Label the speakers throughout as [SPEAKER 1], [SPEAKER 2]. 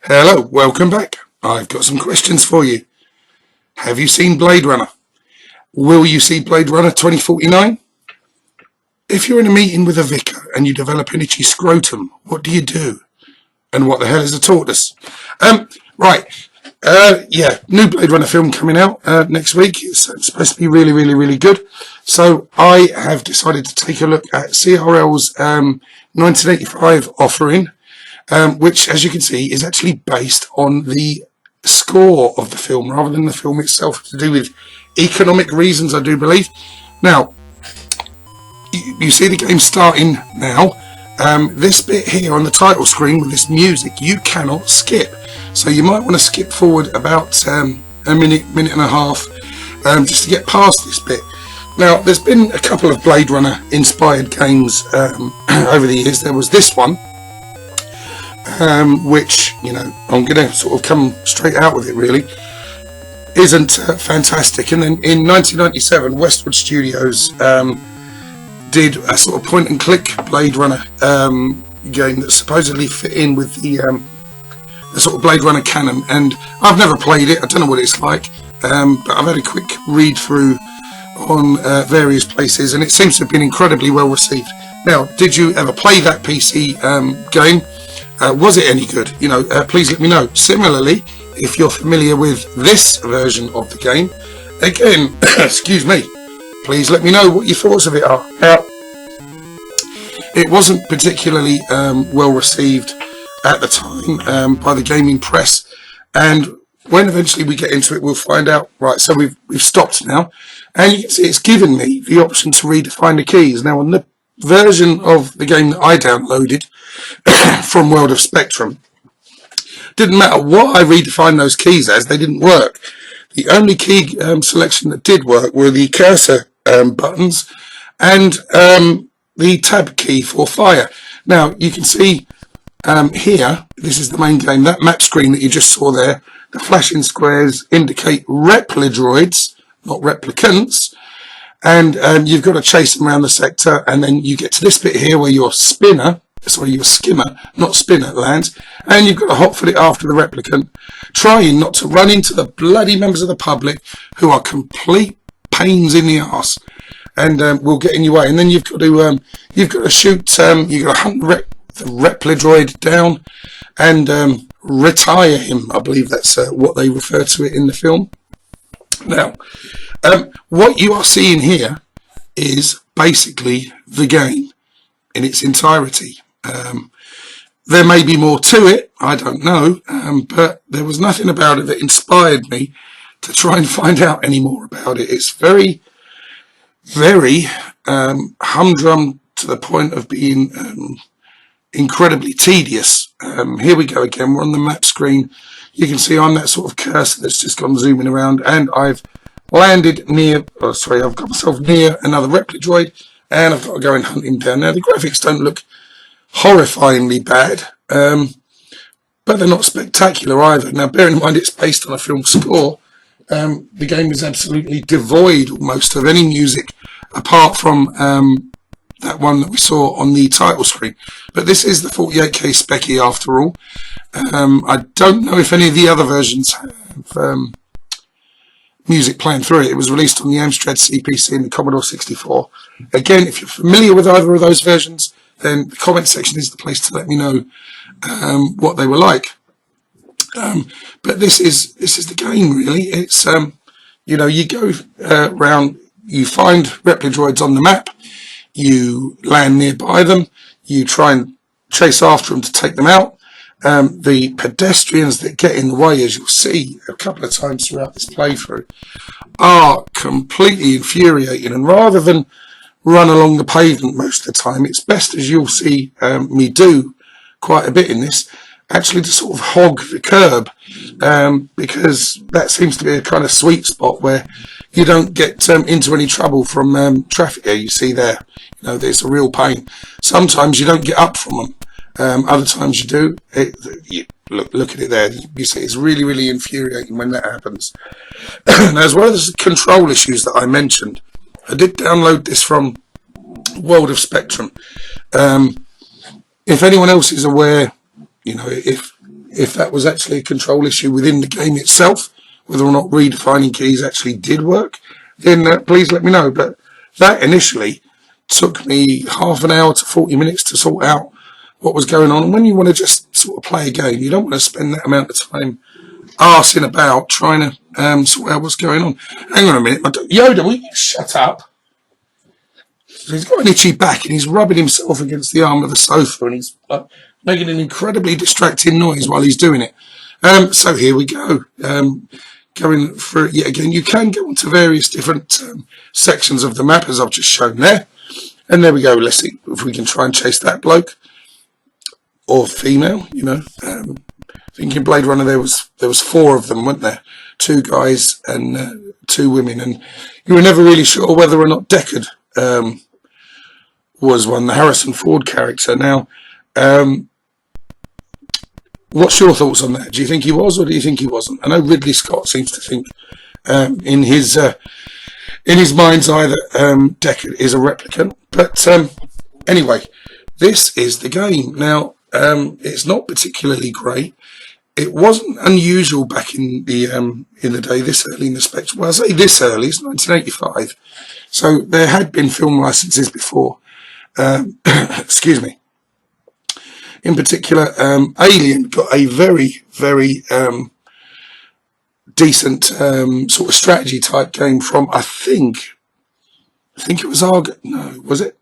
[SPEAKER 1] Hello, welcome back. I've got some questions for you. Have you seen Blade Runner? Will you see Blade Runner 2049? If you're in a meeting with a vicar and you develop an itchy scrotum, what do you do? And what the hell is a tortoise? Right. New Blade Runner film coming out next week. It's supposed to be really, really, really good. So I have decided to take a look at CRL's 1985 offering, which, as you can see, is actually based on the score of the film rather than the film itself, to do with economic reasons, I do believe. Now, you see the game starting now. This bit here on the title screen with this music, you cannot skip. So you might want to skip forward about a minute and a half, just to get past this bit. Now, there's been a couple of Blade Runner inspired games over the years. There was this one, which, I'm going to sort of come straight out with it, really. Isn't fantastic. And then in 1997, Westwood Studios did a sort of point and click Blade Runner game that supposedly fit in with the sort of Blade Runner canon. And I've never played it, I don't know what it's like, but I've had a quick read through on various places, and it seems to have been incredibly well received. Now, did you ever play that PC game? Was it any good? Please let me know. Similarly, if you're familiar with this version of the game, again, excuse me, please let me know what your thoughts of it are. Now, it wasn't particularly well received at the time by the gaming press, and when eventually we get into it, we'll find out. Right, so we've stopped now, and you can see it's given me the option to redefine the keys. Now, on the version of the game that I downloaded from World of Spectrum, didn't matter what I redefined those keys as, they didn't work. The only key selection that did work were the cursor buttons and the tab key for fire. Now, you can see here, this is the main game, that map screen that you just saw there, the flashing squares indicate Reploids, not replicants, and you've got to chase them around the sector, and then you get to this bit here where your skimmer, not spinner, lands, and you've got to hotfoot it after the replicant, trying not to run into the bloody members of the public who are complete pains in the arse, and will get in your way. And then you've got to shoot, you've got to hunt the Replodroid down and retire him. I believe that's what they refer to it in the film. Now, what you are seeing here is basically the game in its entirety. There may be more to it, I don't know, but there was nothing about it that inspired me to try and find out any more about it. It's very, very humdrum to the point of being incredibly tedious. Here we go again, we're on the map screen. You can see I'm that sort of cursor that's just gone zooming around, and I've landed near, I've got myself near another Reploid, and I've got to go and hunt him down. Now, the graphics don't look horrifyingly bad, but they're not spectacular either. Now, bear in mind it's based on a film score. The game is absolutely devoid almost of any music apart from that one that we saw on the title screen. But this is the 48K Speccy after all. I don't know if any of the other versions have music playing through it. It was released on the Amstrad CPC and the Commodore 64. Again, if you're familiar with either of those versions, then the comment section is the place to let me know what they were like. But this is the game, really. It's you go around, you find Replodroids on the map, you land nearby them, you try and chase after them to take them out. The pedestrians that get in the way, as you'll see a couple of times throughout this playthrough, are completely infuriating, and rather than run along the pavement most of the time, it's best, as you'll see me do quite a bit in this, actually to sort of hog the curb, because that seems to be a kind of sweet spot where you don't get into any trouble from traffic. Here you see there, there's a real pain. Sometimes you don't get up from them, other times you do. Look at it there, you see it's really, really infuriating when that happens. Now, as well as the control issues that I mentioned, I did download this from World of Spectrum. If anyone else is aware, if if that was actually a control issue within the game itself, whether or not redefining keys actually did work, then please let me know. But that initially took me half an hour to 40 minutes to sort out what was going on. And when you want to just sort of play a game, you don't want to spend that amount of time arsing about trying to sort out what's going on. Hang on a minute, Yoda, will you shut up? So he's got an itchy back and he's rubbing himself against the arm of the sofa, and he's making an incredibly distracting noise while he's doing it. So here we go. Going through it yet again. You can go into various different sections of the map, as I've just shown there. And there we go. Let's see if we can try and chase that bloke or female. You know, I think in Blade Runner there was 4 of them, weren't there? 2 guys and 2 women, and you were never really sure whether or not Deckard was one, the Harrison Ford character. Now, what's your thoughts on that? Do you think he was, or do you think he wasn't? I know Ridley Scott seems to think in his mind's eye that Deckard is a replicant. But anyway, this is the game. Now, it's not particularly great. It wasn't unusual back in the day, this early in the Spectrum. Well, I say this early, it's 1985. So there had been film licenses before. Excuse me. In particular, Alien got a very, very decent sort of strategy type game from, I think it was Argo. No, was it?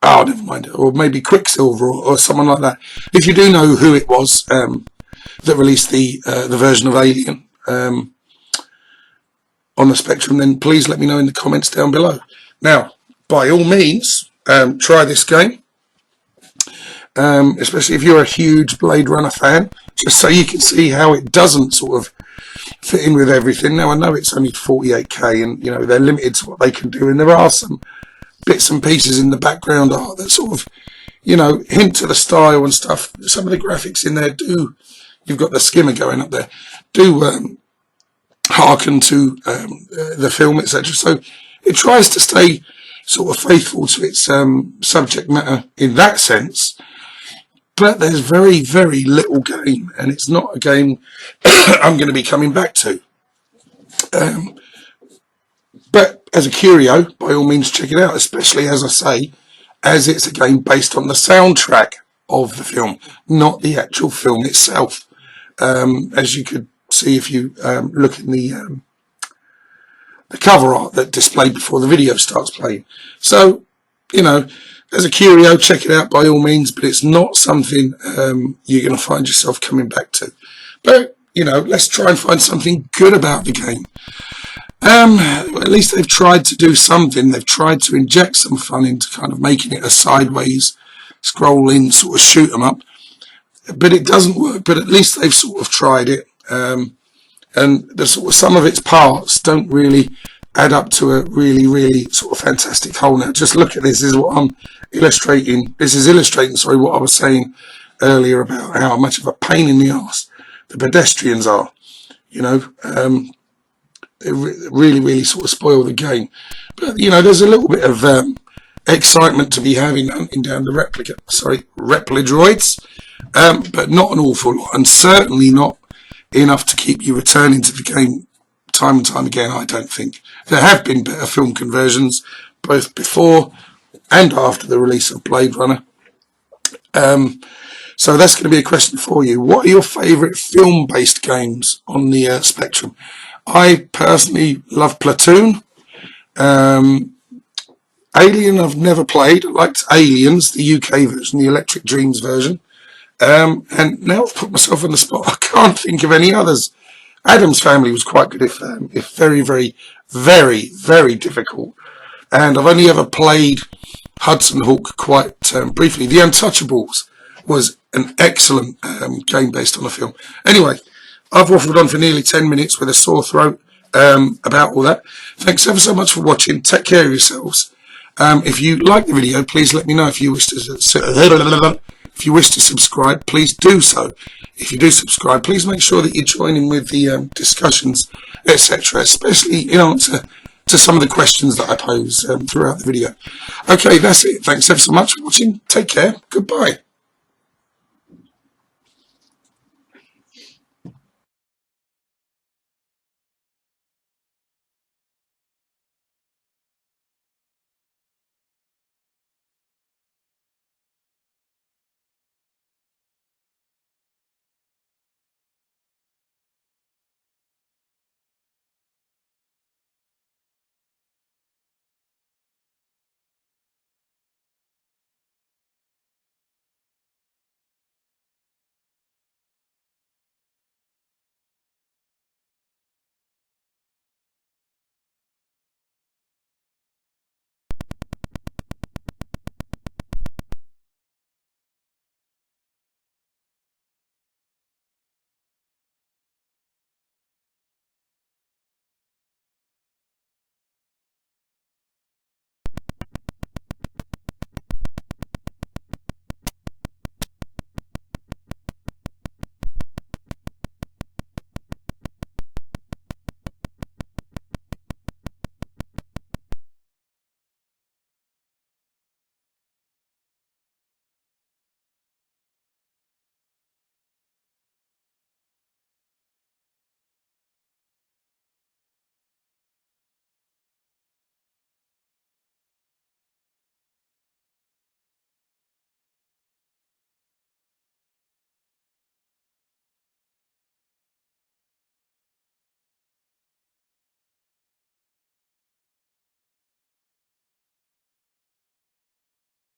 [SPEAKER 1] Oh, never mind. Or maybe Quicksilver or someone like that. If you do know who it was that released the version of Alien on the Spectrum, then please let me know in the comments down below. Now, by all means, try this game. Especially if you're a huge Blade Runner fan, just so you can see how it doesn't sort of fit in with everything. Now, I know it's only 48k and, you know, they're limited to what they can do, and there are some bits and pieces in the background art that sort of, you know, hint to the style and stuff. Some of the graphics in there do, you've got the skimmer going up there, do hearken to the film, etc. So it tries to stay sort of faithful to its subject matter in that sense. But there's very, very little game, and it's not a game I'm going to be coming back to. But as a curio, by all means check it out, especially, as I say, as it's a game based on the soundtrack of the film, not the actual film itself. As you could see if you look in the cover art that displayed before the video starts playing. So, you know, as a curio, check it out by all means, but it's not something you're going to find yourself coming back to. But, you know, let's try and find something good about the game. At least they've tried to do something. They've tried to inject some fun into kind of making it a sideways, scrolling, sort of shoot 'em up. But it doesn't work, but at least they've sort of tried it. And the sort of some of its parts don't really add up to a really, really sort of fantastic whole. Now, just look at this. This is what I'm illustrating. This is illustrating, sorry, what I was saying earlier about how much of a pain in the arse the pedestrians are. You know, they really, really sort of spoil the game. But, you know, there's a little bit of excitement to be having hunting down the Reploids, but not an awful lot, and certainly not enough to keep you returning to the game time and time again, I don't think. There have been better film conversions, both before and after the release of Blade Runner. So that's going to be a question for you. What are your favourite film-based games on the Spectrum? I personally love Platoon. Alien I've never played. I liked Aliens, the UK version, the Electric Dreams version. And now I've put myself on the spot. I can't think of any others. Addams Family was quite good, if very, very, very, very difficult. And I've only ever played Hudson Hawk quite briefly. The Untouchables was an excellent game based on a film. Anyway, I've waffled on for nearly 10 minutes with a sore throat about all that. Thanks ever so much for watching. Take care of yourselves. If you like the video, please let me know. If you wish to subscribe, please do so. If you do subscribe, please make sure that you join in with the discussions, etc., especially in answer to some of the questions that I pose throughout the video. Okay, that's it. Thanks ever so much for watching. Take care. Goodbye.